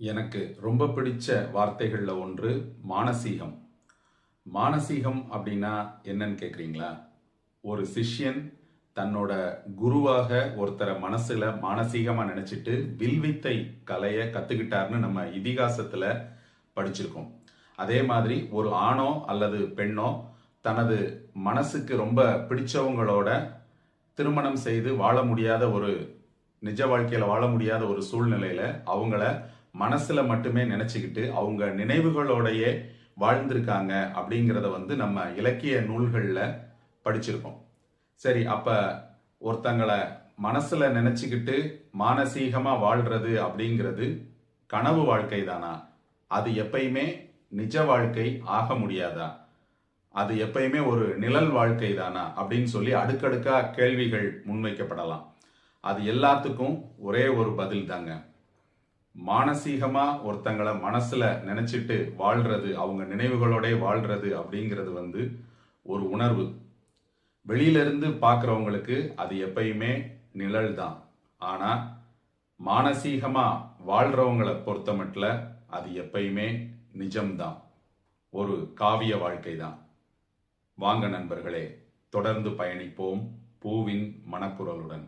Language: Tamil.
எனக்கு ரொம்ப பிடிச்ச வார்த்தைகள்ல ஒன்று மானசீகம். மானசீகம் அப்படின்னா என்னன்னு கேக்குறீங்களா? ஒரு சிஷ்யன் தன்னோட குருவாக ஒருத்தரை மனசுல மானசீகமா நினைச்சிட்டு வில்வித்தை கலைய கத்துக்கிட்டாருன்னு நம்ம இதிகாசத்துல படிச்சிருக்கோம். அதே மாதிரி ஒரு ஆணோ அல்லது பெண்ணோ தனது மனசுக்கு ரொம்ப பிடிச்சவங்களோட திருமணம் செய்து வாழ முடியாத ஒரு நிஜ வாழ்க்கையில வாழ முடியாத ஒரு சூழ்நிலையில அவங்கள மனசுல மட்டுமே நினைச்சுக்கிட்டு அவங்க நினைவுகளோடையே வாழ்ந்திருக்காங்க அப்படிங்கிறத நம்ம இலக்கிய நூல்கள்ல படிச்சிருக்கோம். சரி, அப்ப ஒருத்தங்களை மனசுல நினைச்சுக்கிட்டு மானசீகமா வாழ்றது அப்படிங்கிறது கனவு வாழ்க்கை தானா? அது எப்பயுமே நிஜ வாழ்க்கை ஆக முடியாதா? அது எப்பயுமே ஒரு நிழல் வாழ்க்கை தானா அப்படின்னு சொல்லி அடுக்கடுக்கா கேள்விகள் முன்வைக்கப்படலாம். அது எல்லாத்துக்கும் ஒரே ஒரு பதில் தாங்க. மானசீகமா ஒருத்தங்களை மனசுல நினைச்சிட்டு வாழ்றது, அவங்க நினைவுகளோட வாழ்றது அப்படிங்கிறது ஒரு உணர்வு. வெளியிலிருந்து பார்க்கறவங்களுக்கு அது எப்பயுமே நிழல் தான். ஆனா மானசீகமா வாழ்றவங்களை பொறுத்த மட்டும் அது எப்பயுமே நிஜம்தான். ஒரு காவிய வாழ்க்கை தான். வாங்க நண்பர்களே, தொடர்ந்து பயணிப்போம் பூவின் மனக்குரலுடன்.